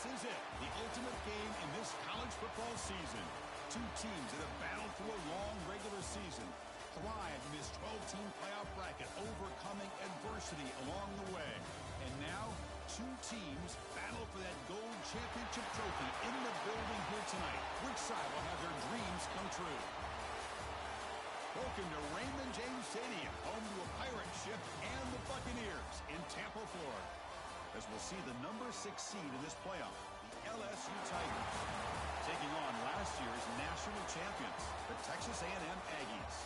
This is it, the ultimate game in this college football season. Two teams that have battled through a long regular season, thrived in this 12-team playoff bracket, overcoming adversity along the way. And now, two teams battle for that gold championship trophy in the building here tonight. Which side will have their dreams come true? Welcome to Raymond James Stadium, home to a pirate ship and the Buccaneers in Tampa, Florida, as we'll see the number 6 seed in this playoff, the LSU Tigers, taking on last year's national champions, the Texas A&M Aggies.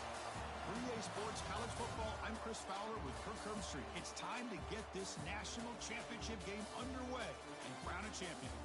For EA Sports College Football, I'm Chris Fowler with Kirk Herbstreit. It's time to get this national championship game underway and crown a champion.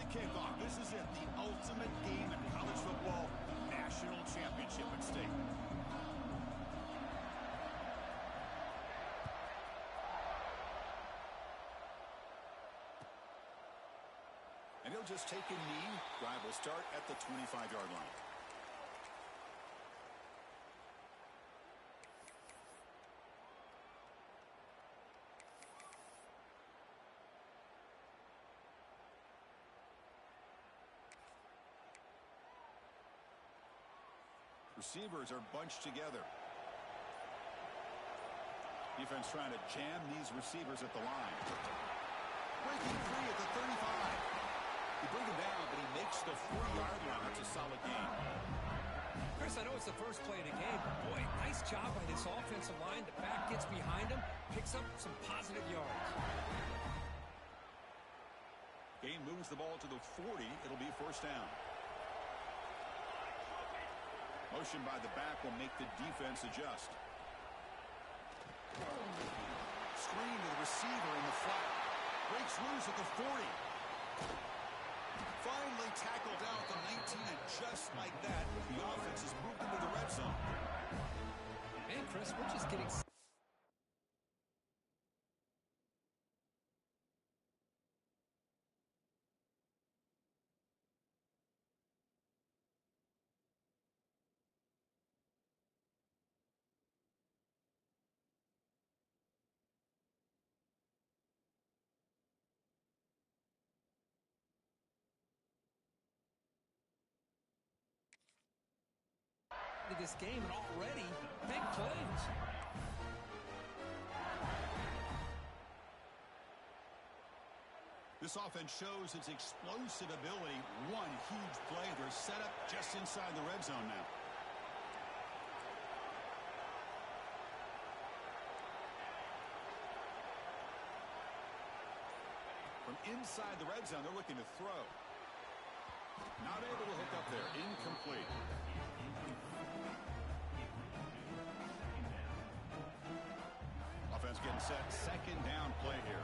Kickoff. This is it, the ultimate game in college football, national championship at stake. And he'll just take a knee. Drive will start at the 25-yard line. Receivers are bunched together. Defense trying to jam these receivers at the line. Breaking free at the 35. He brings him down, but he makes the 40-yard line. That's a solid gain. Chris, I know it's the first play of the game, but boy, nice job by this offensive line. The back gets behind him, picks up some positive yards. Gain moves the ball to the 40. It'll be first down. Motion by the back will make the defense adjust. Screen to the receiver in the flat. Breaks loose at the 40. Finally tackled out the 19, and just like that, the offense has moved into the red zone. Man, Chris, we're just getting... this game, and already big plays. This offense shows its explosive ability. One huge play. They're set up just inside the red zone now. From inside the red zone, they're looking to throw. Not able to hook up there. Incomplete. Offense getting set. Second down play here.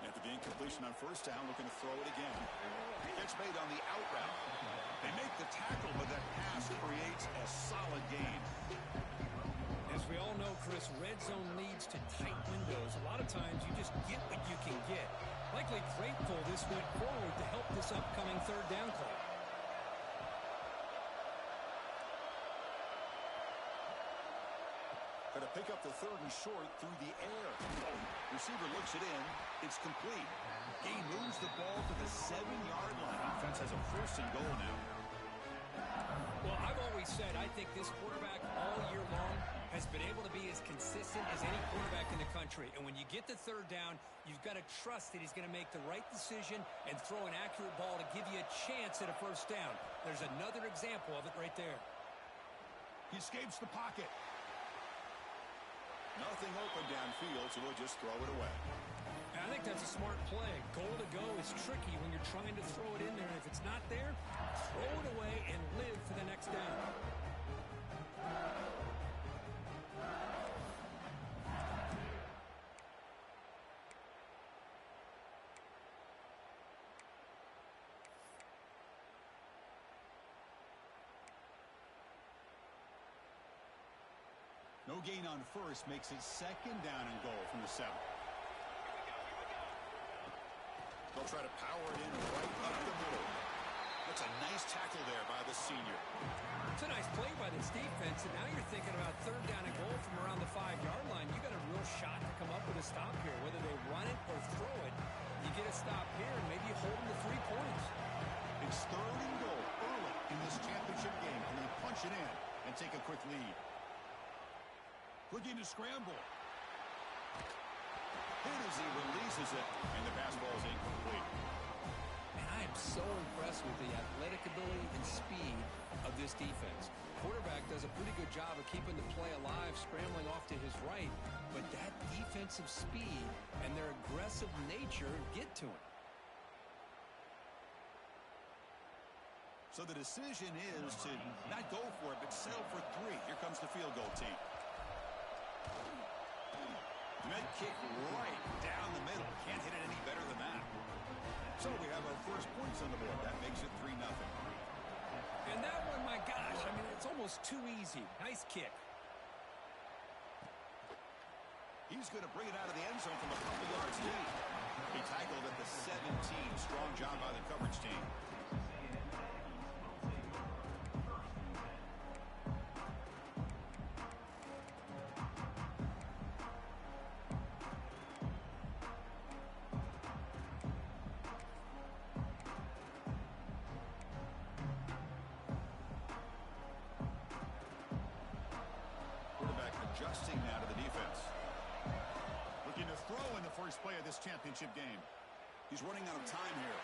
After the incompletion on first down, looking to throw it again. Catch made on the out route. They make the tackle, but that pass creates a solid gain. As we all know, Chris, red zone leads to tight windows. A lot of times you just get what you can get. Likely grateful this went forward to help this upcoming third down play. Going to pick up the third and short through the air. Receiver looks it in. It's complete. Gain moves the ball to the 7-yard line. Offense has a first and goal now. Well, I've always said I think this quarterback all year long has been able to be as consistent as any quarterback in the country. And when you get the third down, you've got to trust that he's going to make the right decision and throw an accurate ball to give you a chance at a first down. There's another example of it right there. He escapes the pocket. Nothing open downfield, so he'll just throw it away. I think that's a smart play. Goal to go is tricky when you're trying to throw it in there. If it's not there, throw it away and live for the next down. No gain on first makes it second down and goal from the 7. They'll try to power it in right up the middle. That's a nice tackle there by the senior. It's a nice play by this defense, and now you're thinking about third down and goal from around the 5-yard line. You got a real shot to come up with a stop here. Whether they run it or throw it, you get a stop here, and maybe you hold them to 3 points. It's third and goal early in this championship game. Can they punch it in and take a quick lead? Looking to scramble. Hit as he releases it, and the pass ball is incomplete. And I am so impressed with the athletic ability and speed of this defense. Quarterback does a pretty good job of keeping the play alive, scrambling off to his right, but that defensive speed and their aggressive nature get to him. So the decision is to not go for it, but settle for 3. Here comes the field goal team. Med kick right down the middle. Can't hit it any better than that. So we have our first points on the board. That makes it 3-0. And that one, my gosh, I mean, it's almost too easy. Nice kick. He's going to bring it out of the end zone from a couple yards deep. He tackled at the 17. Strong job by the coverage team. Adjusting now to the defense. Looking to throw in the first play of this championship game. He's running out of time here.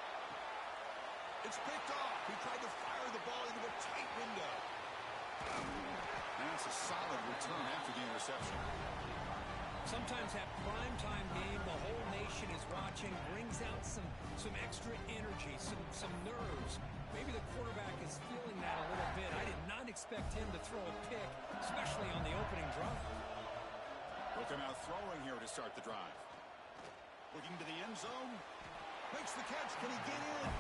It's picked off. He tried to fire the ball into a tight window. That's a solid return after the interception. Sometimes that primetime game, the whole nation is watching, brings out some extra energy, some nerves. Maybe the quarterback is feeling that a little bit. I did not expect him to throw a pick, especially on the opening drive. Looking out throwing here to start the drive. Looking to the end zone. Makes the catch. Can he get in?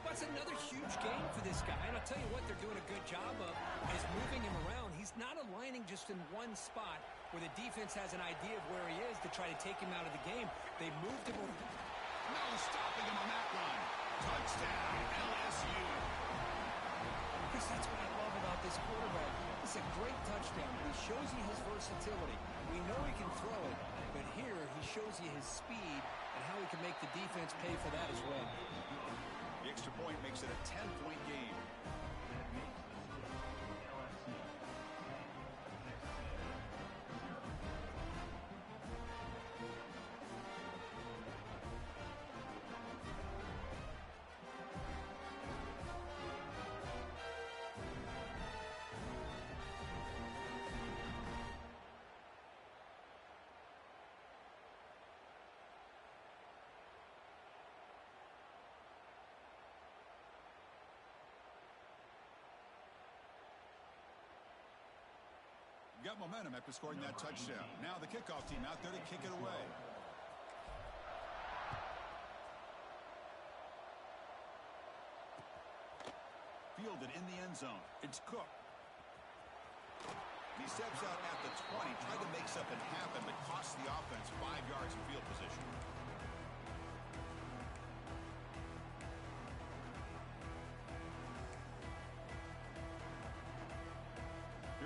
That's another huge game for this guy. And I'll tell you what they're doing a good job of is moving him around. He's not aligning just in one spot where the defense has an idea of where he is to try to take him out of the game. They moved him over. No stopping him on that run. Touchdown, LSU. Chris, that's what I love about this quarterback. It's a great touchdown. He shows you his versatility. We know he can throw it, but here he shows you his speed and how he can make the defense pay for that as well. The extra point makes it a 10-point game. Got momentum after scoring that touchdown. Now the kickoff team out there to kick it away. Fielded in the end zone. It's Cook. He steps out at the 20, tried to make something happen, but cost the offense 5 yards in field position.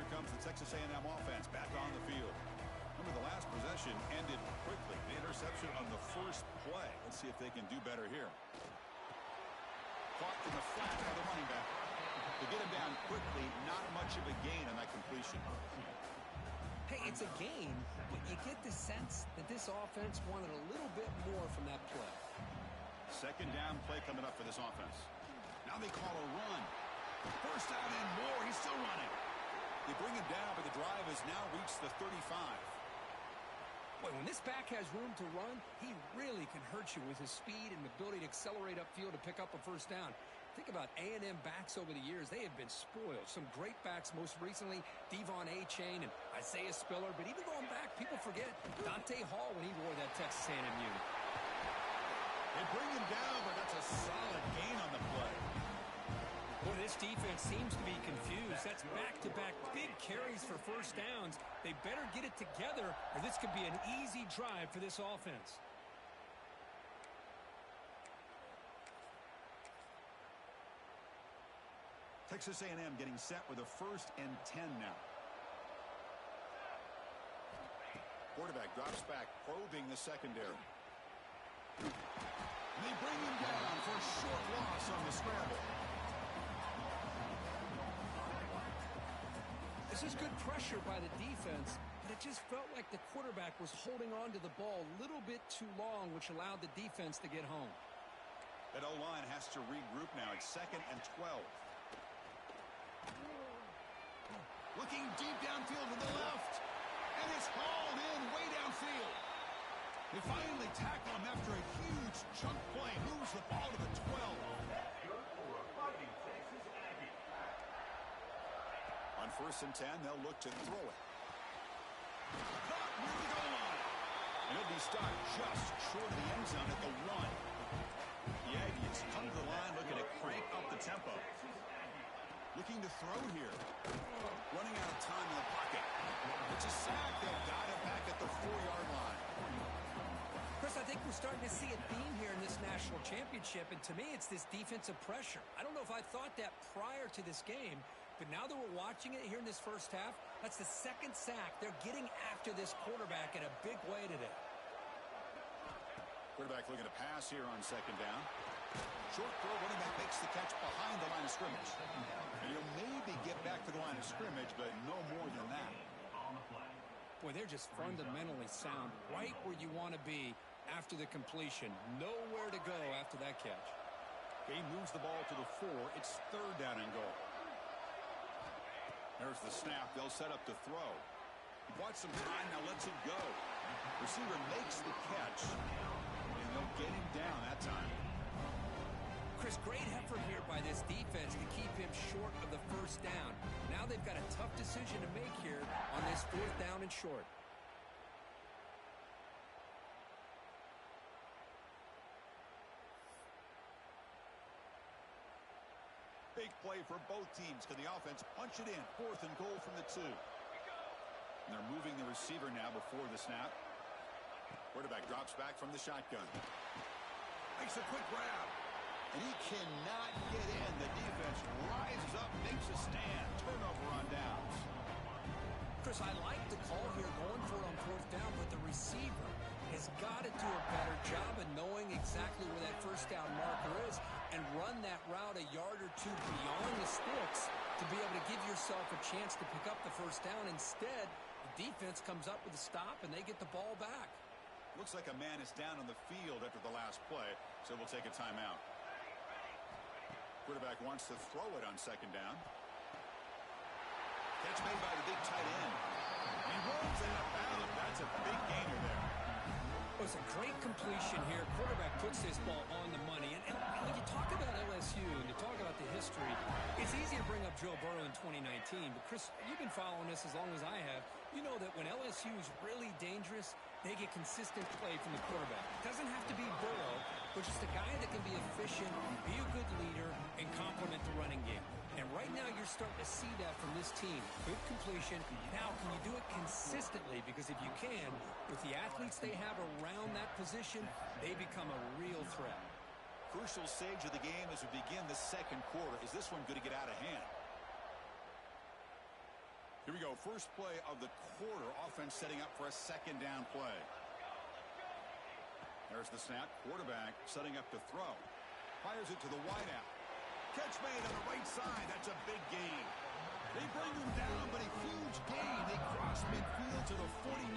Comes the Texas A&M offense back on the field. Remember, the last possession ended quickly. The interception on the first play. Let's see if they can do better here. Caught in the flat by the running back. To get him down quickly, not much of a gain on that completion. Hey, it's a gain, but you get the sense that this offense wanted a little bit more from that play. Second down play coming up for this offense. Now they call a run. First down and more. He's still running. They bring him down, but the drive drive has now reached the 35. Boy, when this back has room to run, he really can hurt you with his speed and ability to accelerate upfield to pick up a first down. Think about A&M backs over the years. They have been spoiled. Some great backs, most recently Devon A-Chain and Isaiah Spiller. But even going back, people forget Dante Hall when he wore that Texas A&M unit. They bring him down, but that's a solid gain on the play. Boy, this defense seems to be confused. That's back-to-back big carries for first downs. They better get it together, or this could be an easy drive for this offense. Texas A&M getting set with a 1st and 10 now. Quarterback drops back, probing the secondary. And they bring him down for a short loss on the scramble. This is good pressure by the defense, but it just felt like the quarterback was holding on to the ball a little bit too long, which allowed the defense to get home. That O-line has to regroup now. It's 2nd and 12. Looking deep downfield to the left. And it's hauled in way downfield. They finally tackle him after a huge chunk play. Moves the ball to the 12. On 1st and 10, they'll look to throw it. Caught near the goal line. And it'll be stopped just short of the end zone at the 1. The Aggies come to the line looking to crank up the tempo. Looking to throw here. Running out of time in the pocket. It's a sack. They've got him back at the 4-yard line. Chris, I think we're starting to see a theme here in this national championship, and to me, it's this defensive pressure. I don't know if I thought that prior to this game, but now that we're watching it here in this first half, that's the 2nd sack. They're getting after this quarterback in a big way today. Quarterback looking to pass here on 2nd down. Short throw, running back makes the catch behind the line of scrimmage. And you'll maybe get back to the line of scrimmage, but no more than that. Boy, they're just fundamentally sound right where you want to be after the completion. Nowhere to go after that catch. He moves the ball to the 4. It's 3rd down and goal. There's the snap. They'll set up to throw. He bought some time, now lets it go. Receiver makes the catch, and they'll get him down that time. Chris, great effort here by this defense to keep him short of the first down. Now they've got a tough decision to make here on this 4th down and short. Big play for both teams. Can the offense punch it in? 4th and goal from the 2. And they're moving the receiver now before the snap. Quarterback drops back from the shotgun. Makes a quick grab. And he cannot get in. The defense rises up, makes a stand. Turnover on downs. Chris, I like the call here going for it on 4th down, but the receiver has got to do a better job of knowing exactly where that first down marker is and run that route a yard or 2 beyond the sticks to be able to give yourself a chance to pick up the first down. Instead, the defense comes up with a stop and they get the ball back. Looks like a man is down on the field after the last play, so we'll take a timeout. Quarterback wants to throw it on 2nd down. Catch made by the big tight end. He runs it out of bounds. That's a big gainer there. It was a great completion here. Quarterback puts this ball on the money. And when you talk about LSU and you talk about the history, it's easy to bring up Joe Burrow in 2019. But, Chris, you've been following this as long as I have. You know that when LSU is really dangerous, they get consistent play from the quarterback. It doesn't have to be Burrow, but just a guy that can be efficient, be a good leader, and complement the running game. And right now you're starting to see that from this team. Good completion. Now, can you do it consistently? Because if you can, with the athletes they have around that position, they become a real threat. Crucial stage of the game as we begin the 2nd quarter. Is this one going to get out of hand? Here we go. First play of the quarter. Offense setting up for a 2nd down play. There's the snap. Quarterback setting up to throw. Fires it to the wideout. Catch made on the right side. That's a big gain. They bring him down, but a huge gain. They cross midfield to the 49.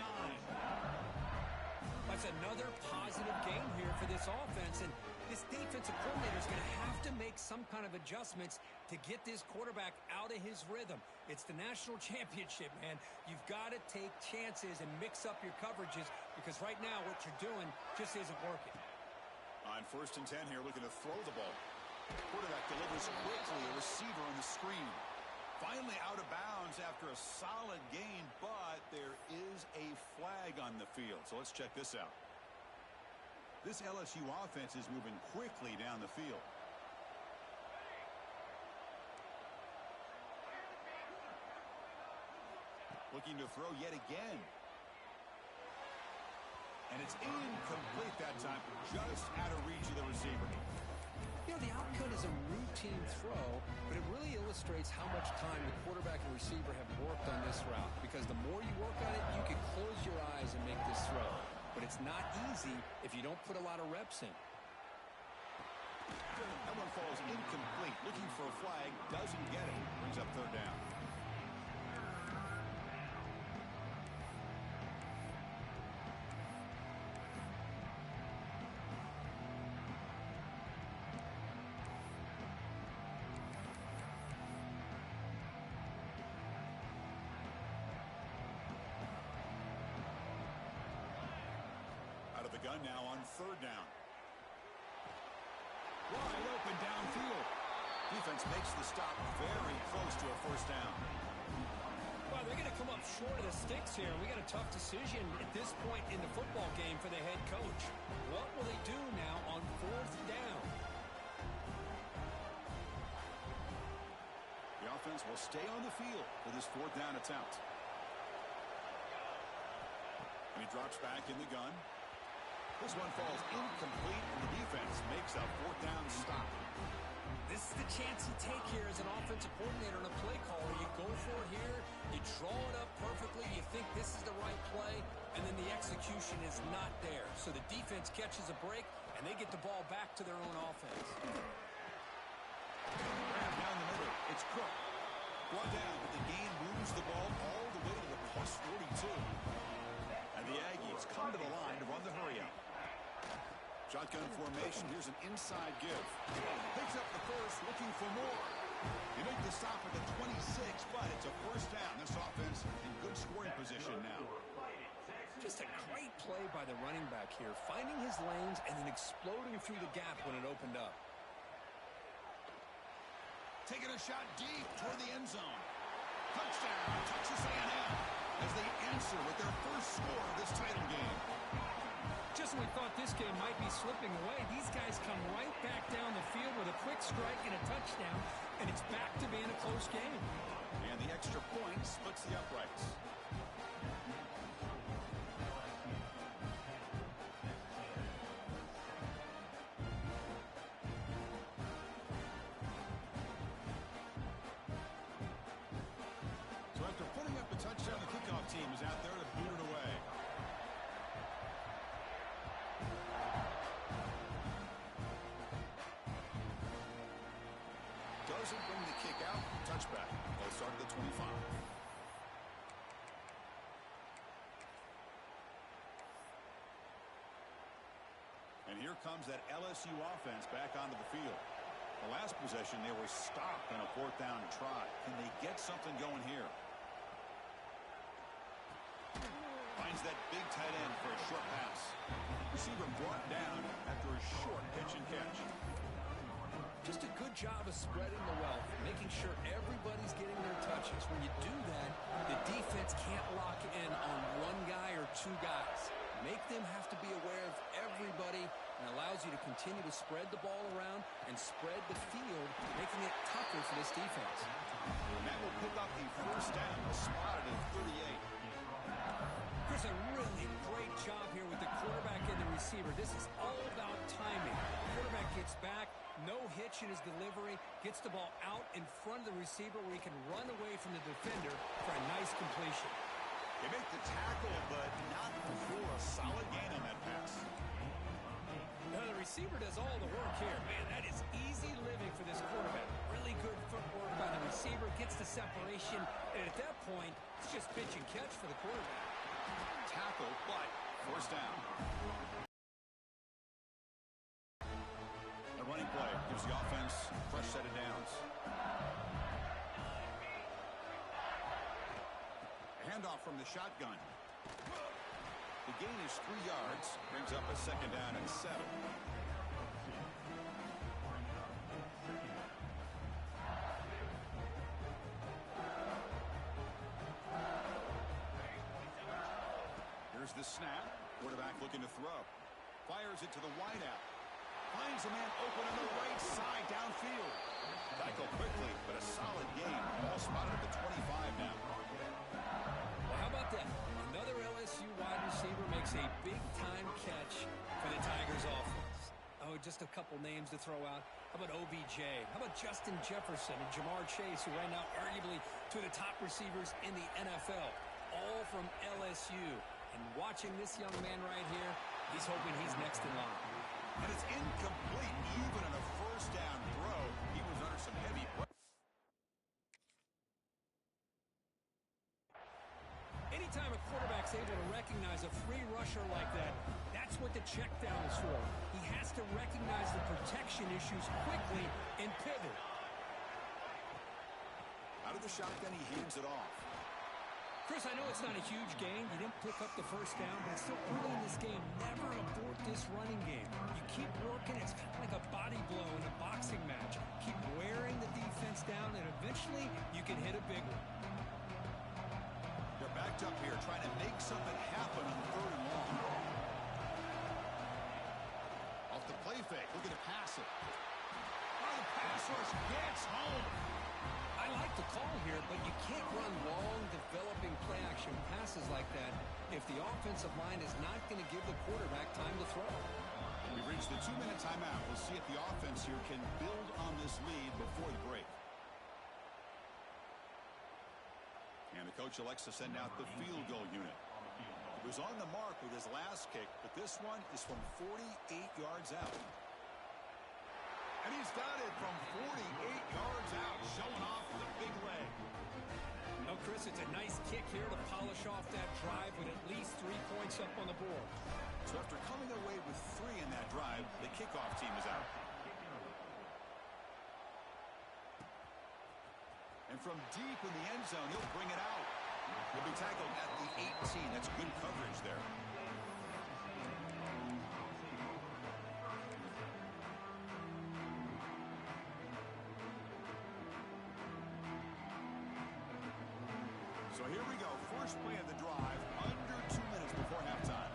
That's another positive game here for this offense. And this defensive coordinator is going to have to make some kind of adjustments to get this quarterback out of his rhythm. It's the national championship, man. You've got to take chances and mix up your coverages because right now what you're doing just isn't working. On 1st and 10 here, looking to throw the ball. Quarterback delivers quickly, a receiver on the screen. Finally out of bounds after a solid gain, but there is a flag on the field. So let's check this out. This LSU offense is moving quickly down the field. Looking to throw yet again. And it's incomplete that time, just out of reach of the receiver. You know, the outcut is a routine throw, but it really illustrates how much time the quarterback and receiver have worked on this route. Because the more you work on it, you can close your eyes and make this throw. But it's not easy if you don't put a lot of reps in. That one falls incomplete. Looking for a flag, doesn't get it. Brings up 3rd down. Gun now on 3rd down. Wide open downfield. Defense makes the stop very close to a 1st down. Well, they're going to come up short of the sticks here. We got a tough decision at this point in the football game for the head coach. What will they do now on 4th down? The offense will stay on the field for this 4th down attempt. And he drops back in the gun. This one falls incomplete, and the defense makes a 4th down stop. This is the chance you take here as an offensive coordinator and a play caller. You go for it here, you draw it up perfectly, you think this is the right play, and then the execution is not there. So the defense catches a break, and they get the ball back to their own offense. Grab down the middle. It's Cook. Brought down, but the gain moves the ball all the way to the plus 42. And the Aggies come to the line to run the hurry up. Shotgun formation. Here's an inside give. Picks up the first, looking for more. They make the stop at the 26, but it's a 1st down. This offense in good scoring position now. Just a great play by the running back here, finding his lanes and then exploding through the gap when it opened up. Taking a shot deep toward the end zone. Touchdown, Texas A&M, as they answer with their first score of this title game. Just when we thought this game might be slipping away, these guys come right back down the field with a quick strike and a touchdown, and it's back to being a close game. And the extra point splits the uprights. So after putting up a touchdown, the kickoff team is out there to boot it away. Doesn't bring the kick out. Touchback. They'll start at the 25. And here comes that LSU offense back onto the field. The last possession, they were stopped on a 4th down try. Can they get something going here? Finds that big tight end for a short pass. Receiver brought down after a short pitch and catch. Just a good job of spreading the wealth, making sure everybody's getting their touches. When you do that, the defense can't lock in on one guy or 2 guys. Make them have to be aware of everybody, and allows you to continue to spread the ball around and spread the field, making it tougher for this defense. And that will pick up the 1st down, spotted at 38. Chris, a really great job here with the quarterback and the receiver. This is all about timing. Quarterback gets back, no hitch in his delivery, gets the ball out in front of the receiver where he can run away from the defender for a nice completion. They make the tackle, but not before a solid gain on that pass. Now the receiver does all the work here. Man, that is easy living for this quarterback. Really good footwork by the receiver, gets the separation, and at that point, it's just pitch and catch for the quarterback. Tackle, but 1st down. Running play gives the offense a fresh set of downs. A handoff from the shotgun. The gain is 3 yards. Brings up a second down and 7. Here's the snap. Quarterback looking to throw. Fires it to the wideout. Finds a man open on the right side downfield. Tackle quickly, but a solid gain. Ball spotted at the 25 now. Well, how about that? Another LSU wide receiver makes a big-time catch for the Tigers offense. Oh, just a couple names to throw out. How about OBJ? How about Justin Jefferson and Jamar Chase, who right now arguably two of the top receivers in the NFL, all from LSU. And watching this young man right here, he's hoping he's next in line. And it's incomplete. Even on a first down throw, he was under some heavy pressure. Anytime a quarterback's able to recognize a free rusher like that, that's what the check down is for. He has to recognize the protection issues quickly and pivot. Out of the shotgun, he hands it off. Chris, I know it's not a huge gain. You didn't pick up the first down, but it's still early in this game. Never abort this running game. You keep working. It's kind of like a body blow in a boxing match. Keep wearing the defense down, and eventually you can hit a big one. They're backed up here trying to make something happen on 3rd and long. Off the play fake. Looking to pass it. Oh, the pass rush gets home. I like the call here, but you can't run long, developing play-action passes like that if the offensive line is not going to give the quarterback time to throw. We've reached the 2-minute timeout. We'll see if the offense here can build on this lead before the break. And the coach elects to send out the field goal unit. He was on the mark with his last kick, but this one is from 48 yards out. And he's got it from 48 yards out, showing off the big leg. No, Chris, it's a nice kick here to polish off that drive with at least 3 points up on the board. So after coming away with 3 in that drive, the kickoff team is out. And from deep in the end zone, he'll bring it out. He'll be tackled at the 18. That's good coverage there. So here we go. First play of the drive, under 2 minutes before halftime.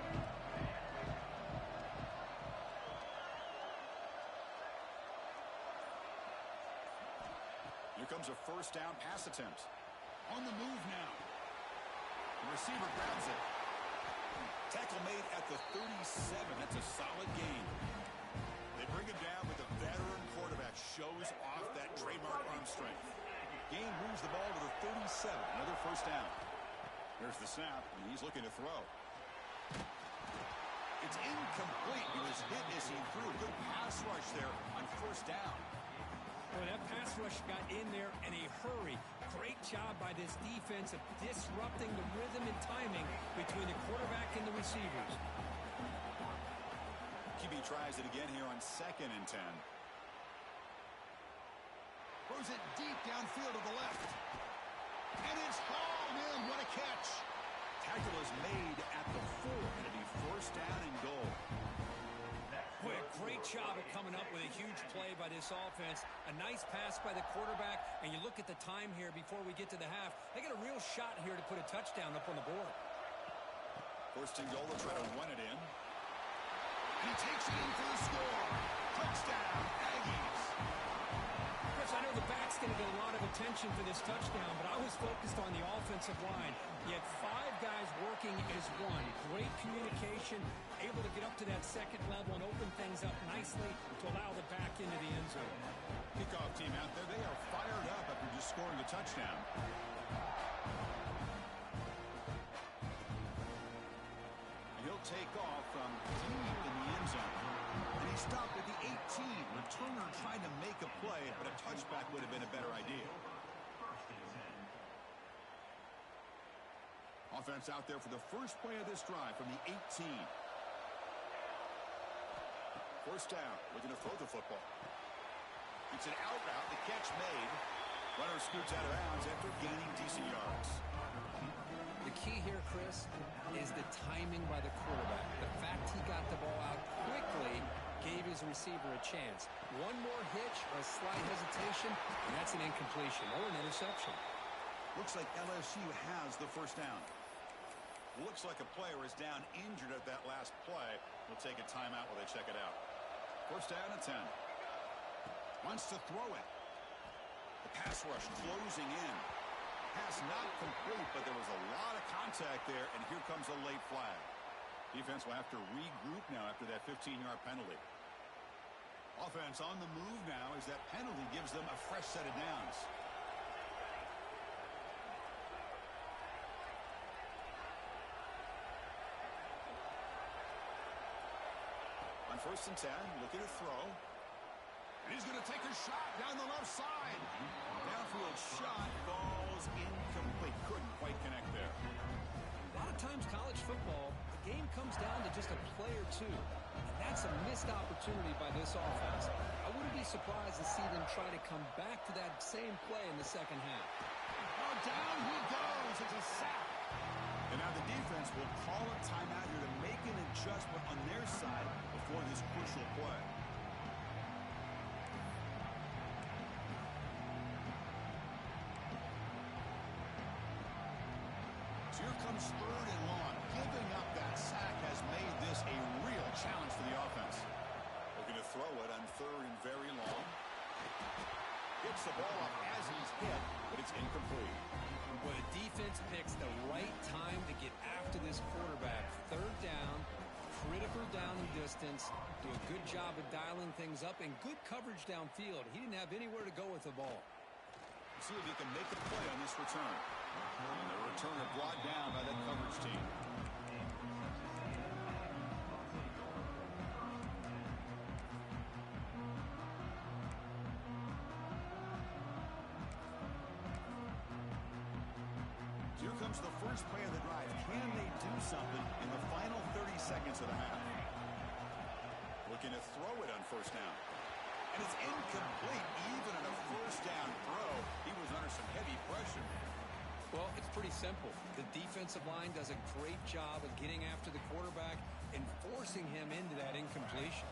Here comes a first down pass attempt. On the move now. The receiver grabs it. Tackle made at the 37. That's a solid gain. They bring him down with a veteran quarterback. Shows off that trademark arm strength. Gain moves the ball to the 37. Another first down. Here's the snap, and he's looking to throw. It's incomplete. He was hit as he threw a good pass rush there on first down. Boy, that pass rush got in there in a hurry. Great job by this defense of disrupting the rhythm and timing between the quarterback and the receivers. QB tries it again here on 2nd and 10. Throws it deep downfield to the left. And it's hauled in. What a catch. Tackle is made at the 4. It'll be first down and goal. Boy, a great job at coming up with a huge play by this offense. A nice pass by the quarterback. And you look at the time here before we get to the half. They got a real shot here to put a touchdown up on the board. First and goal to try to run it in. And he takes it in for the score. Touchdown, Aggies. I know the back's going to get a lot of attention for this touchdown, but I was focused on the offensive line. You had 5 guys working as one. Great communication, able to get up to that second level and open things up nicely to allow the back into the end zone. Kickoff team out there, they are fired up after just scoring a touchdown. And he'll take off from deep in the end zone. And he stopped at the 18. Returner tried to make a play, but a touchback would have been a better idea. Offense out there for the first play of this drive from the 18. First down, looking to throw the football. It's an out route, the catch made. Runner scoots out of bounds after gaining decent yards. The key here, Chris, is the timing by the quarterback. The fact he got the ball out quickly gave his receiver a chance. One more hitch or a slight hesitation, and that's an incompletion or an interception. Looks like LSU has the first down. Looks like a player is down injured at that last play. We'll take a timeout while they check it out. First down and 10. Wants to throw it. The pass rush closing in. Pass not complete, but there was a lot of contact there, and here comes a late flag. Defense will have to regroup now after that 15-yard penalty. Offense on the move now as that penalty gives them a fresh set of downs. On first and 10, looking to throw. And he's going to take a shot down the left side. Downfield shot falls incomplete. Couldn't quite connect there. A lot of times college football, the game comes down to just a play or two. And that's a missed opportunity by this offense. I wouldn't be surprised to see them try to come back to that same play in the second half. Oh, down he goes. It's a sack. And now the defense will call a timeout here to make an adjustment on their side before this crucial play. So here comes third and long. Giving up that sack has made this a real challenge for the offense. Looking to throw it on third and very long. Gets the ball up as he's hit, but it's incomplete. Well, the defense picks the right time to get after this quarterback. Third down, critical down and distance. Do a good job of dialing things up and good coverage downfield. He didn't have anywhere to go with the ball. See if he can make a play on this return. And the returner brought down by that coverage team. Here comes the first play of the drive. Can they do something in the final 30 seconds of the half? Looking to throw it on first down. And it's incomplete. Even on a first down throw, he was under some heavy pressure. Well, it's pretty simple. The defensive line does a great job of getting after the quarterback and forcing him into that incompletion.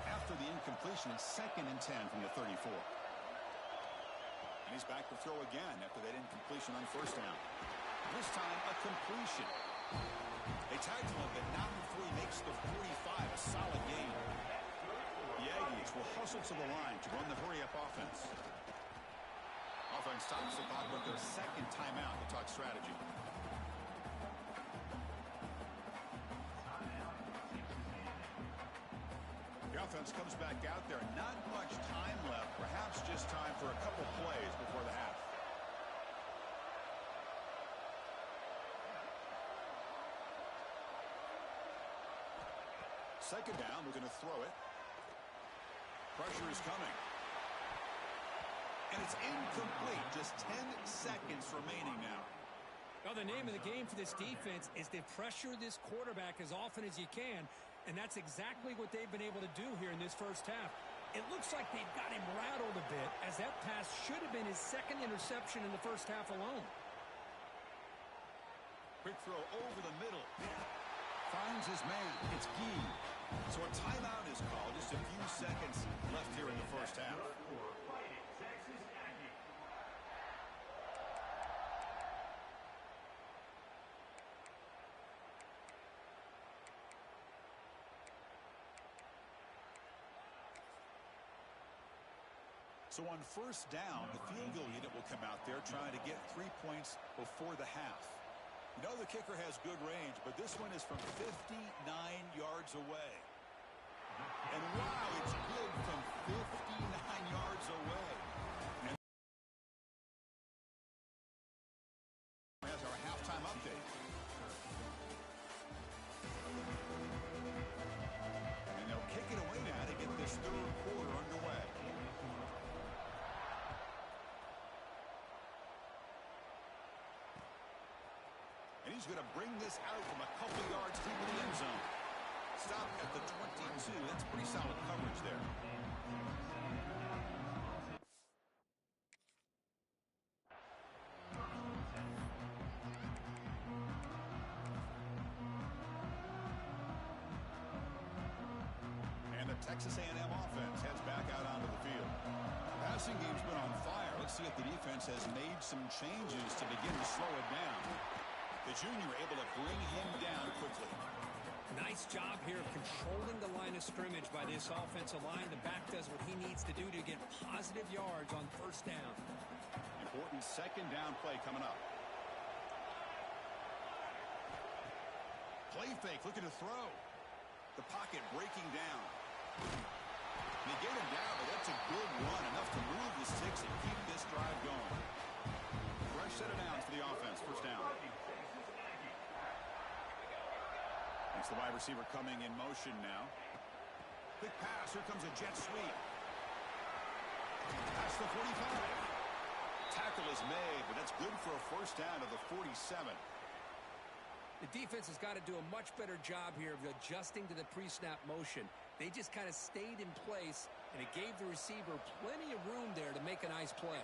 After the incompletion, it's 2nd and 10 from the 34. And he's back to throw again after that incompletion on first down. This time, a completion. They tackle him, but not before he makes the 45. A solid gain. The Aggies will hustle to the line to run the hurry-up offense. Offense stops the clock with their second timeout to talk strategy. The offense comes back out there. Not much time left. Perhaps just time for a couple plays before the half. Second down, we're going to throw it. Pressure is coming. And it's incomplete. Just 10 seconds remaining now. Now, the name of the game for this defense is to pressure this quarterback as often as you can, and that's exactly what they've been able to do here in this first half. It looks like they've got him rattled a bit, as that pass should have been his second interception in the first half alone. Quick throw over the middle. Finds his man. It's Gee. So a timeout is called. Just a few seconds left here in the first half. So on first down, the field goal unit will come out there trying to get 3 points before the half. You know the kicker has good range, but this one is from 59 yards away. And wow, it's good from 59 yards away. And as our halftime update. And they'll kick it away now to get this third quarter underway. And he's going to bring this out from a couple yards deep in the end zone. Stop at the 22. That's pretty solid coverage there. And the Texas A&M offense heads back out onto the field. Passing game's been on fire. Let's see if the defense has made some changes to begin to slow it down. The junior able to bring him down quickly. Nice job here of controlling the line of scrimmage by this offensive line. The back does what he needs to do to get positive yards on first down. Important second down play coming up. Play fake, looking to throw. The pocket breaking down. They get him down, but that's a good run, enough to move the sticks and keep this drive going. Fresh set of downs for the offense, first down. It's the wide receiver coming in motion now. Quick pass, here comes a jet sweep. Past the 45. Tackle is made, but that's good for a first down to the 47. The defense has got to do a much better job here of adjusting to the pre-snap motion. They just kind of stayed in place, and it gave the receiver plenty of room there to make a nice play.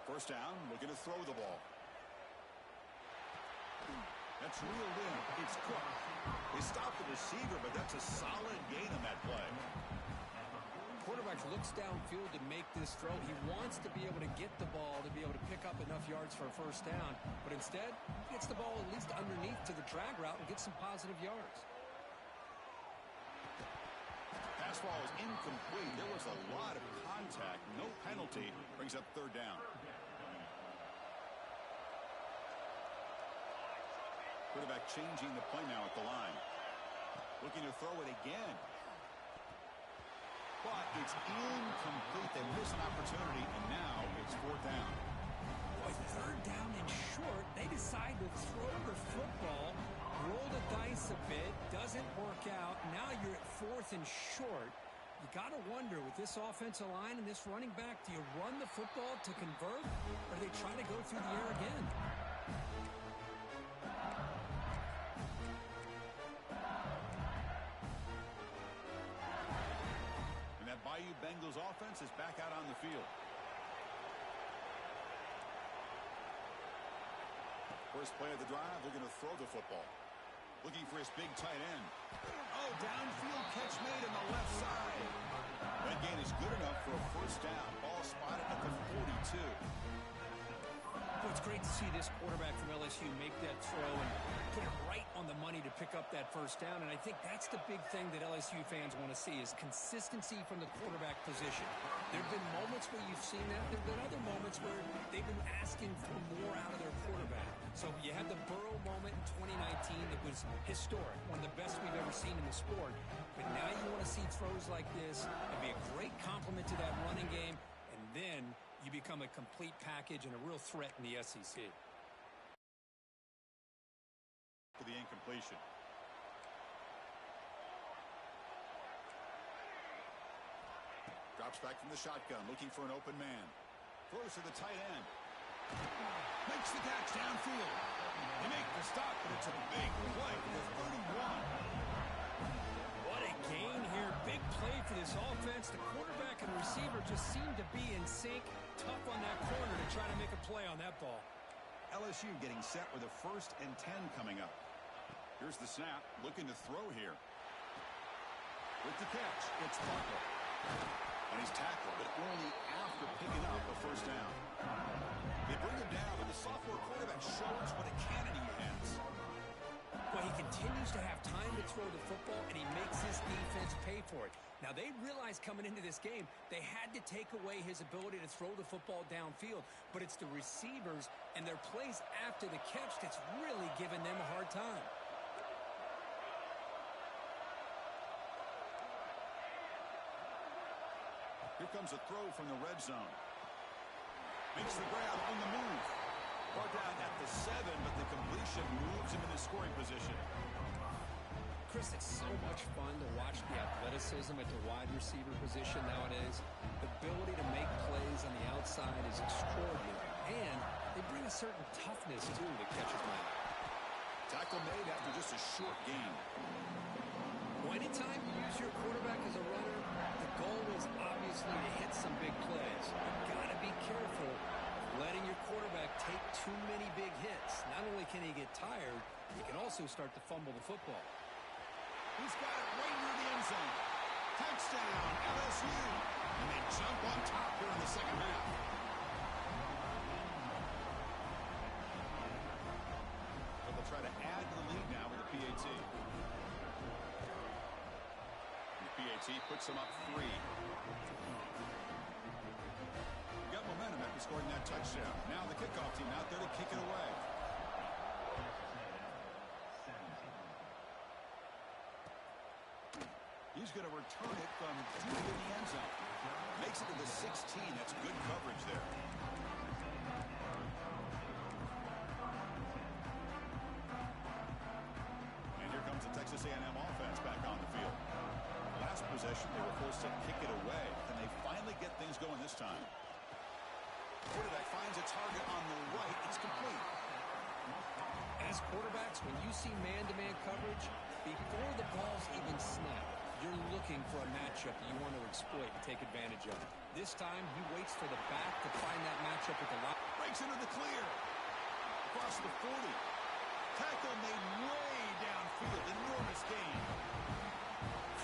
First down, looking to throw the ball. That's reeled in. It's Cook. They stop the receiver, but that's a solid gain on that play. Quarterback looks downfield to make this throw. He wants to be able to get the ball to be able to pick up enough yards for a first down, but instead, he gets the ball at least underneath to the drag route and gets some positive yards. Pass ball is incomplete. There was a lot of contact. No penalty. Brings up third down. Quarterback changing the play now at the line. Looking to throw it again. But it's incomplete. They miss an opportunity, and now it's fourth down. Boy, third down and short. They decide to throw the football, roll the dice a bit, doesn't work out. Now you're at fourth and short. You got to wonder, with this offensive line and this running back, do you run the football to convert, or do they try to go through the air again? Bayou Bengals offense is back out on the field. First play of the drive, they're going to throw the football. Looking for his big tight end. Oh, downfield catch made on the left side. That gain is good enough for a first down. Ball spotted at the 42. Well, it's great to see this quarterback from LSU make that throw and put it right on the money to pick up that first down. And I think that's the big thing that LSU fans want to see is consistency from the quarterback position. There have been moments where you've seen that. There have been other moments where they've been asking for more out of their quarterback. So you had the Burrow moment in 2019 that was historic, one of the best we've ever seen in the sport. But now you want to see throws like this. It'd be a great compliment to that running game. And then you become a complete package and a real threat in the SEC. For the incompletion. Drops back from the shotgun, looking for an open man. Throws to the tight end. Makes the catch downfield. They make the stop, but it's a big play for the 31. What a gain here. Big play for this offense. The quarterback and receiver just seem to be in sync. Tough on that corner to try to make a play on that ball. LSU getting set with a 1st and 10 coming up. Here's the snap. Looking to throw here. With the catch, it's Butler. And he's tackled, but only after picking up a first down. They bring him down, and the sophomore quarterback shows what a cannon he has. Well, he continues to have time to throw the football, and he makes his defense pay for it. Now, they realized coming into this game, they had to take away his ability to throw the football downfield. But it's the receivers and their plays after the catch that's really giving them a hard time. Here comes a throw from the red zone. Makes the grab on the move. Brought down at the 7, but the completion moves him into scoring position. Chris, it's so much fun to watch the athleticism at the wide receiver position nowadays. The ability to make plays on the outside is extraordinary. And they bring a certain toughness, too, that catches my eye. Tackle made after just a short gain. Well, anytime you use your quarterback as a runner, the goal is obviously to hit some big plays. You've got to be careful letting your quarterback take too many big hits. Not only can he get tired, he can also start to fumble the football. He's got it right near the end zone. Touchdown, LSU. And they jump on top here in the second half. But they'll try to add to the lead now with a PAT. The PAT puts them up 3. Got momentum after scoring that touchdown. Now the kickoff team out there to kick it away. He's going to return it from deep in the end zone. Makes it to the 16. That's good coverage there. And here comes the Texas A&M offense back on the field. Last possession, they were forced to kick it away. Can they finally get things going this time? Quarterback finds a target on the right. It's complete. As quarterbacks, when you see man-to-man coverage, before the ball's even snapped, you're looking for a matchup that you want to exploit and take advantage of. This time, he waits for the back to find that matchup with the line. Breaks into the clear. Across the 40. Tackle made way downfield. Enormous gain.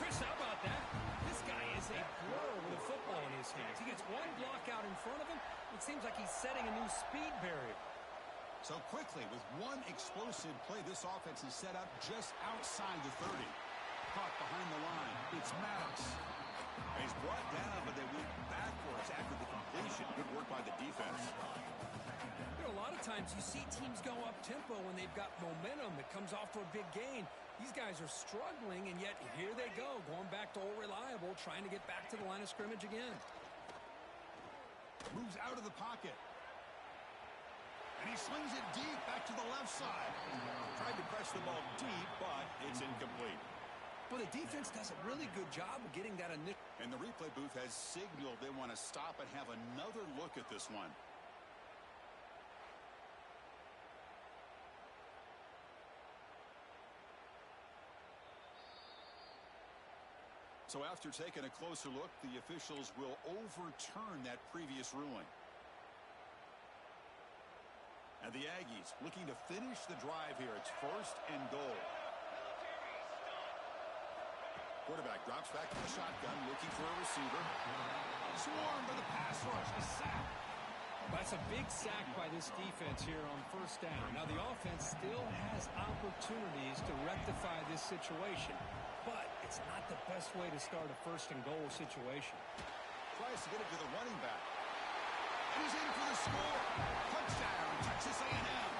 Chris, how about that? This guy is a blur with a football in his hands. He gets one block out in front of him. It seems like he's setting a new speed barrier. So quickly, with one explosive play, this offense is set up just outside the 30. Caught behind the line. It's Maddox. He's brought down, but they went backwards after the completion. Good work by the defense. You know, a lot of times you see teams go up-tempo when they've got momentum. It comes off for a big gain. These guys are struggling, and yet here they go, going back to old reliable, trying to get back to the line of scrimmage again. Moves out of the pocket. And he slings it deep back to the left side. Tried to press the ball deep, but it's incomplete. Well, the defense does a really good job of getting that initial. And the replay booth has signaled they want to stop and have another look at this one. So after taking a closer look, the officials will overturn that previous ruling. And the Aggies looking to finish the drive here. It's 1st and goal. Quarterback drops back to the shotgun, looking for a receiver. Swarmed by the pass rush. A sack. That's a big sack by this defense here on 1st down. Now, the offense still has opportunities to rectify this situation, but it's not the best way to start a 1st and goal situation. Tries to get it to the running back. And he's in for the score. Touchdown, Texas A&M.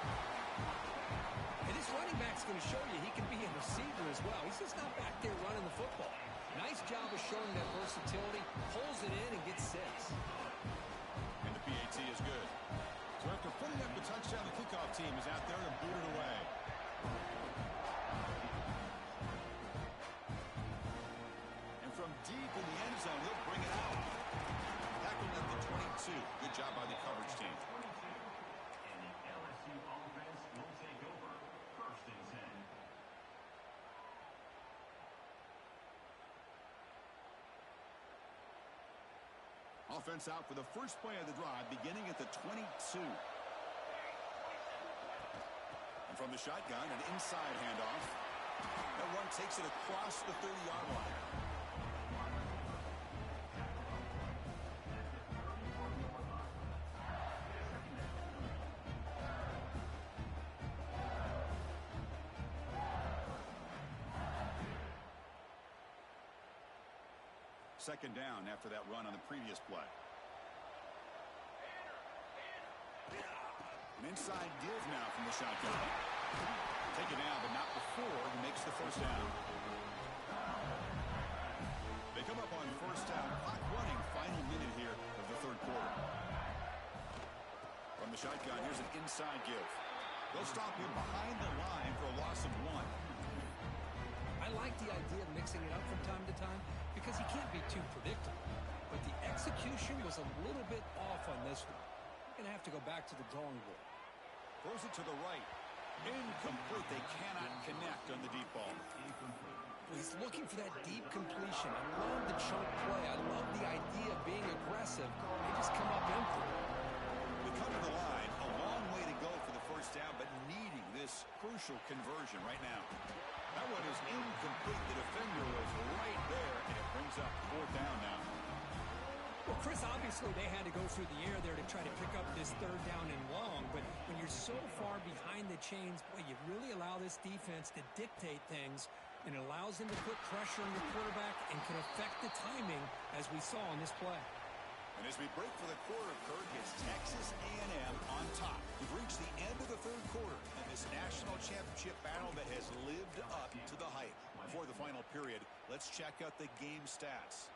And this running back's going to show you he can be a receiver as well. He's just not back there running the football. Nice job of showing that versatility. Pulls it in and gets 6. And the PAT is good. So after putting up the touchdown, the kickoff team is out there to boot it away. And from deep in the end zone, he'll bring it out. Tackled at the 22. Good job by the coverage team. Offense out for the first play of the drive, beginning at the 22. And from the shotgun, an inside handoff. That run takes it across the 30-yard line. Second down after that run on the previous play. An inside give now from the shotgun. Taken down, but not before he makes the 1st down. They come up on 1st down. Clock running, final minute here of the 3rd quarter. From the shotgun, here's an inside give. They'll stop him behind the line for a loss of 1. I like the idea of mixing it up from time to time because he can't be too predictable. But the execution was a little bit off on this one. We're going to have to go back to the drawing board. Throws it to the right. Incomplete. They cannot connect on the deep ball. He's looking for that deep completion. I love the chunk play. I love the idea of being aggressive. They just come up empty. We come to the line. A long way to go for the first down, but needing this crucial conversion right now. That one is incomplete. The defender was right there, and it brings up fourth down now. Well, Chris, obviously they had to go through the air there to try to pick up this third down and long, but when you're so far behind the chains, boy, you really allow this defense to dictate things, and it allows them to put pressure on your quarterback and can affect the timing, as we saw on this play. And as we break for the quarter, Kirk, it's Texas A&M on top. We've reached the end of the third quarter in this national championship battle that has lived up to the hype. Before the final period, let's check out the game stats.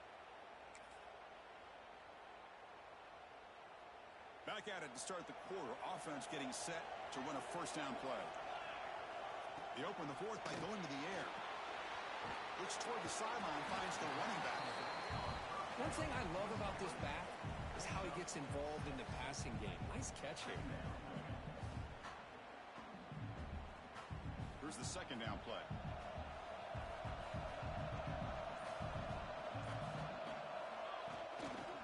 Back at it to start the quarter. Offense getting set to run a first down play. They open the fourth by going to the air. Looks toward the sideline, finds the running back. One thing I love about this back is how he gets involved in the passing game. Nice catch here. Here's the second down play.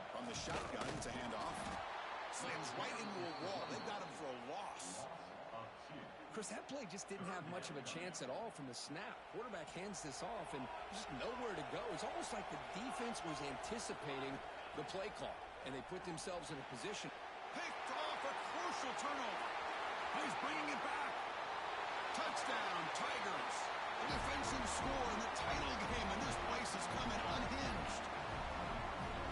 From the shotgun to handoff. Slams right into a wall. They've got him for a loss. Chris, that play just didn't have much of a chance at all from the snap. Quarterback hands this off and just nowhere to go. It's almost like the defense was anticipating the play call, and they put themselves in a position. Picked off, a crucial turnover. He's bringing it back. Touchdown, Tigers. A defensive score in the title game, and this place is coming unhinged.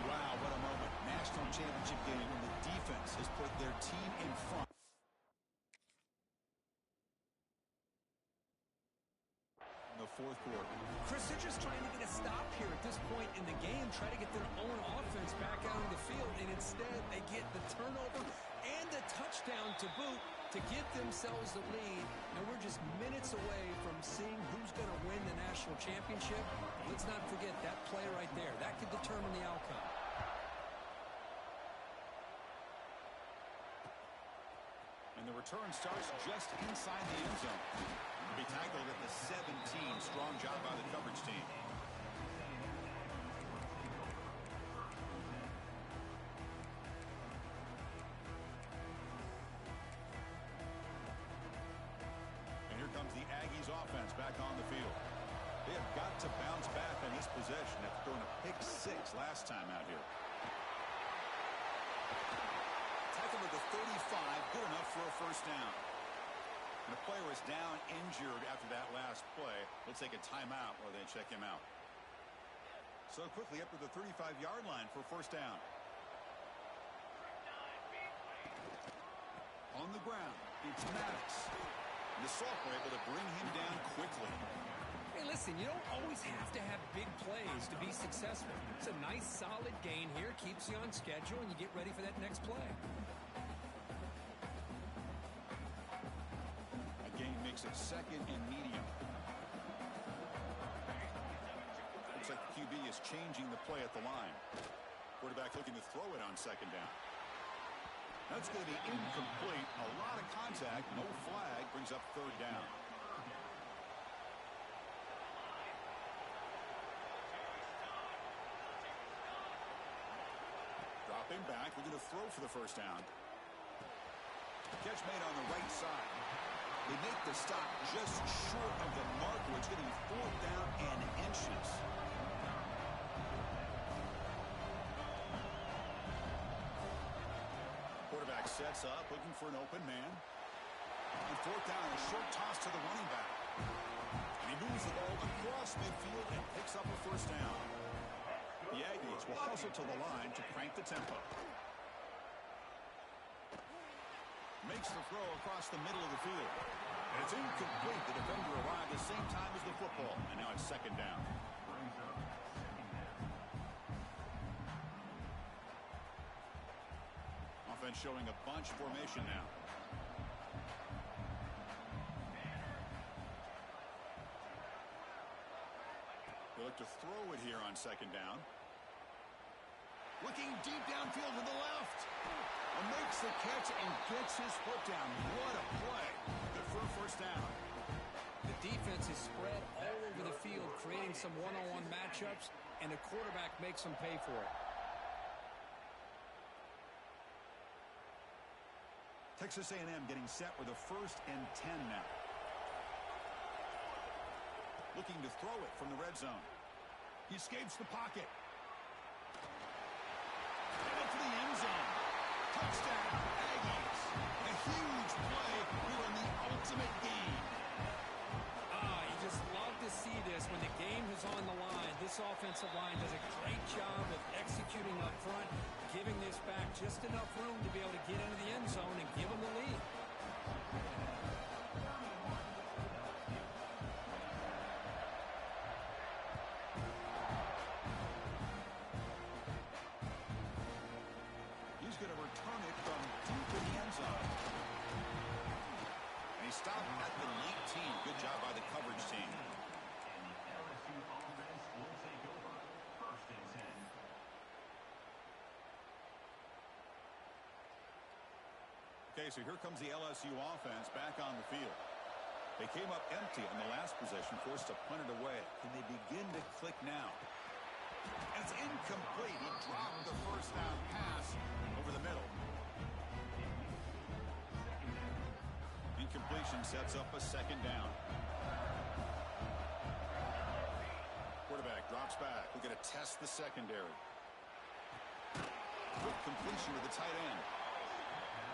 Wow, what a moment. National championship game when the defense has put their team in front. The fourth quarter. Chris, they're just trying to get a stop here at this point in the game, try to get their own offense back out on the field, and instead they get the turnover and the touchdown to boot to give themselves the lead. And we're just minutes away from seeing who's going to win the national championship. Let's not forget that play right there. That could determine the outcome. And the return starts just inside the end zone. Be tackled at the 17. Strong job by the coverage team. And here comes the Aggies offense back on the field. They have got to bounce back on this possession after throwing a pick six last time out here. Tackle at the 35, good enough for a first down. And the player is down injured after that last play. We'll take a timeout while they check him out. So quickly up to the 35-yard line for first down. On the ground, it's Maddox. And the Salk were able to bring him down quickly. Hey, listen, you don't always have to have big plays to be successful. It's a nice, solid gain here. Keeps you on schedule, and you get ready for that next play. Makes it second and medium. Looks like the QB is changing the play at the line. Quarterback looking to throw it on second down. That's going to be incomplete. A lot of contact. No flag. Brings up third down. Dropping back. We're going to throw for the first down. Catch made on the right side. They make the stop just short of the marker. It's going to be fourth down and inches. Quarterback sets up, looking for an open man. And fourth down, a short toss to the running back. And he moves the ball across midfield and picks up a first down. The Aggies will hustle to the line to crank the tempo. Makes the throw across the middle of the field. And it's incomplete. The defender arrived at the same time as the football. And now it's second down. Offense showing a bunch formation now. They look to throw it here on second down. Looking deep downfield to the left. A Makes the catch and gets his foot down. What a play. Good for a first down. The defense is spread all over the field, creating some one-on-one matchups, and the quarterback makes them pay for it. Texas A&M getting set with a 1st and 10 now. Looking to throw it from the red zone. He escapes the pocket. Headed to the end zone. Touchdown, Aggies. A huge play here in the ultimate game. You just love to see this when the game is on the line. This offensive line does a great job of executing up front, giving this back just enough room to be able to get into the end zone and give them the lead. He's going to return it from deep in the end zone. And he stopped at the 19. Good job by the coverage team. Okay, so here comes the LSU offense back on the field. They came up empty on the last possession, forced to punt it away. Can they begin to click now? And it's incomplete. He dropped the first down pass over the middle. Incompletion sets up a 2nd down. Quarterback drops back. We're going to test the secondary. Quick completion to the tight end.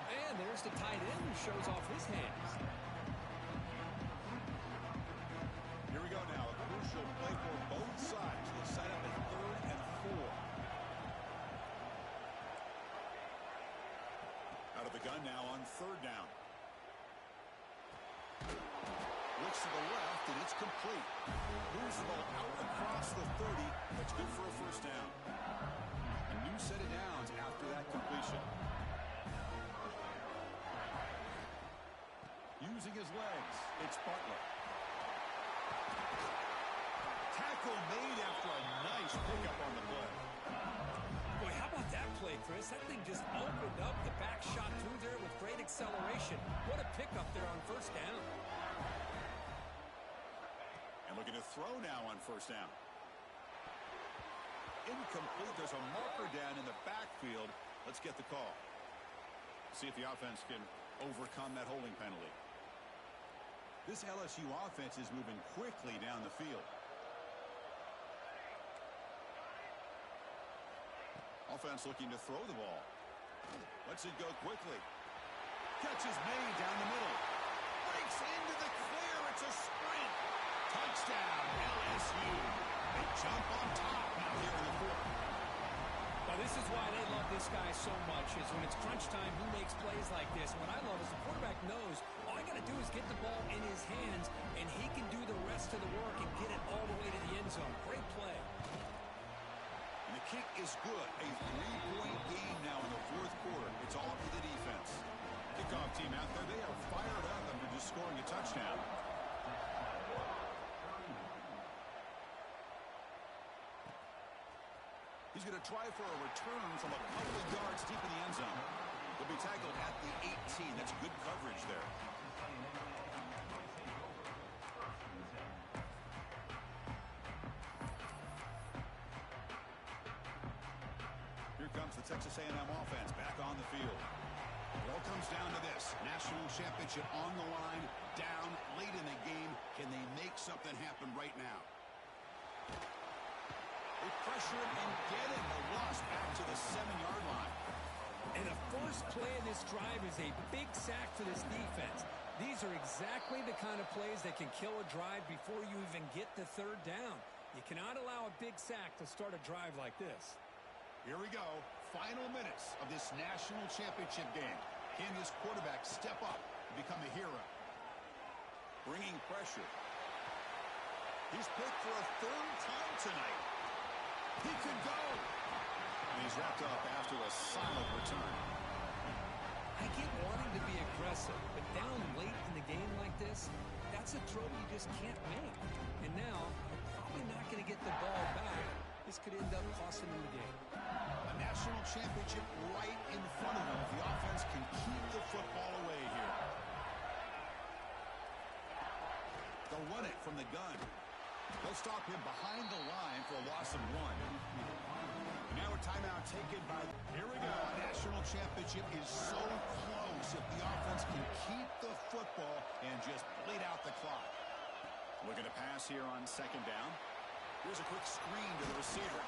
And there's the tight end who shows off his hands. Here we go now. A crucial play for both sides. They set up at 3rd and 4. Out of the gun now on 3rd down. Looks to the left, and it's complete. Moves the ball out across the 30. That's good for a first down. A new set of downs after that completion. Using his legs, it's Butler. Tackle made after a nice pickup on the play. Boy, how about that play, Chris? That thing just opened up. The back shot through there with great acceleration. What a pickup there on first down. And looking to throw now on first down. Incomplete. There's a marker down in the backfield. Let's get the call. See if the offense can overcome that holding penalty. This LSU offense is moving quickly down the field. Offense looking to throw the ball. Lets it go quickly. Catch is made down the middle. Breaks into the clear. It's a sprint. Touchdown, LSU. They jump on top now here in the 4th. Well, this is why they love this guy so much, is when it's crunch time, he makes plays like this. What I love is the quarterback knows all I got to do is get the ball in his hands, and he can do the rest of the work and get it all the way to the end zone. Great play. And the kick is good. A 3-point game now in the 4th quarter. It's all up to the defense. Kickoff team out there, they are fired up after just scoring a touchdown. He's going to try for a return from a couple of yards deep in the end zone. He'll be tackled at the 18. That's good coverage there. Here comes the Texas A&M offense back on the field. It all comes down to this. National championship on the line, down late in the game. Can they make something happen right now? They pressure it and get it. A loss back to the 7-yard line. And the first play of this drive is a big sack for this defense. These are exactly the kind of plays that can kill a drive before you even get the 3rd down. You cannot allow a big sack to start a drive like this. Here we go. Final minutes of this national championship game. Can this quarterback step up and become a hero? Bringing pressure. He's picked for a 3rd time tonight. He could go. And he's wrapped up after a solid return. I get wanting to be aggressive, but down late in the game like this, that's a throw you just can't make. And now, you're probably not going to get the ball back. This could end up costing them the game. A National championship right in front of them if the offense can keep the football away here. They'll run it from the gun. They'll stop him behind the line for a loss of 1. Now a timeout taken by... Here we go. National championship is so close if the offense can keep the football and just bleed out the clock. Looking to pass here on second down. Here's a quick screen to the receiver.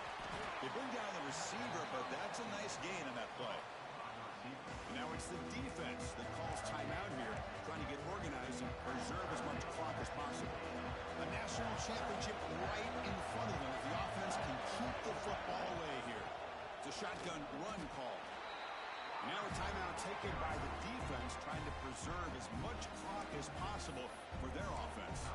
They bring down the receiver, but that's a nice gain on that play. And now it's the defense that calls timeout here, trying to get organized and preserve as much clock as possible. A national championship right in front of them if the offense can keep the football away here. It's a shotgun run call. Now a timeout taken by the defense, trying to preserve as much clock as possible for their offense.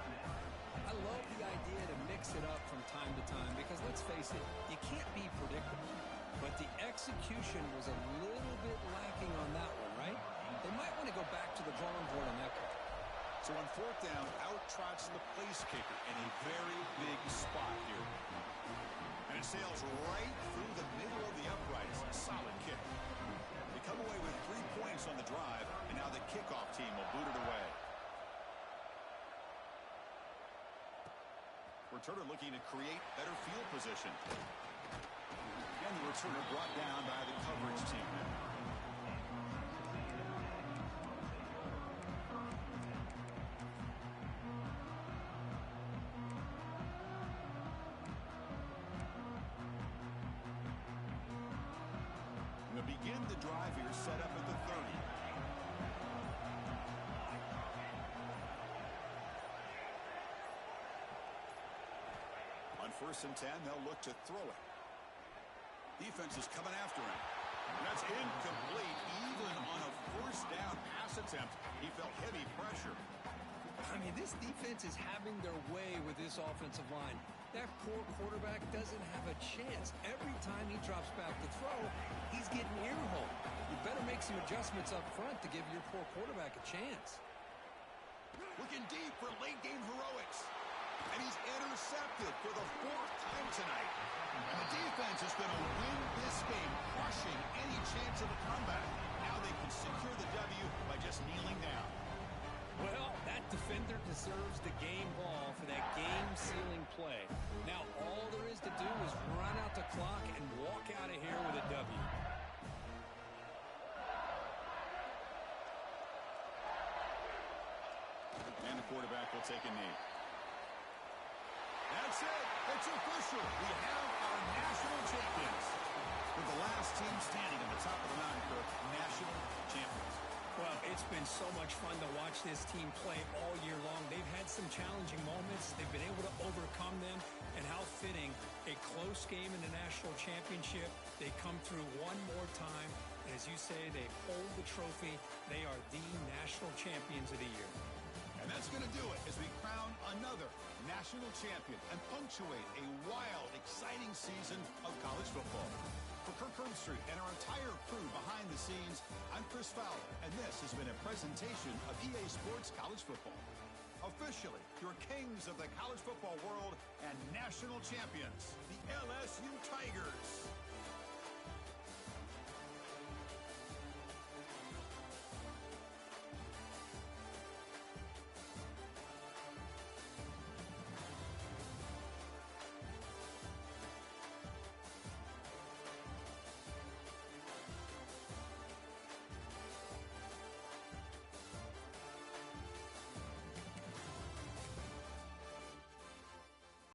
I love the idea to mix it up from time to time because, let's face it, you can't be predictable. But the execution was a little bit lacking on that one, right? They might want to go back to the drawing board on that one. So on fourth down, out trots the place kicker in a very big spot here. And it sails right through the middle of the uprights. A solid kick. They come away with 3 points on the drive, and now the kickoff team will boot it away. Returner looking to create better field position. And the returner brought down by the coverage team. We'll begin the drive here, set up at the 30. On 1st and 10, they'll look to throw it. Defense is coming after him. That's incomplete. Even on a 1st down pass attempt, he felt heavy pressure. I mean, this defense is having their way with this offensive line. That poor quarterback doesn't have a chance. Every time he drops back to throw, he's getting ear-hole. You better make some adjustments up front to give your poor quarterback a chance. Looking deep for late-game heroics. And he's intercepted for the 4th time tonight. And the defense is going to win this game, crushing any chance of a comeback. Now they can secure the W by just kneeling down. Well, that defender deserves the game ball for that game-sealing play. Now all there is to do is run out the clock and walk out of here with a W. And the quarterback will take a knee. That's it. It's official. We have our national champions. With the last team standing at the top of the mountain for national champions. Well, it's been so much fun to watch this team play all year long. They've had some challenging moments. They've been able to overcome them. And how fitting, a close game in the national championship. They come through one more time. And as you say, they hold the trophy. They are the national champions of the year. And that's going to do it as we crown another national champion and punctuate a wild, exciting season of college football. For Kirk Herbstreit and our entire crew behind the scenes, I'm Chris Fowler, and this has been a presentation of EA Sports College Football. Officially, your kings of the college football world and national champions, the LSU Tigers.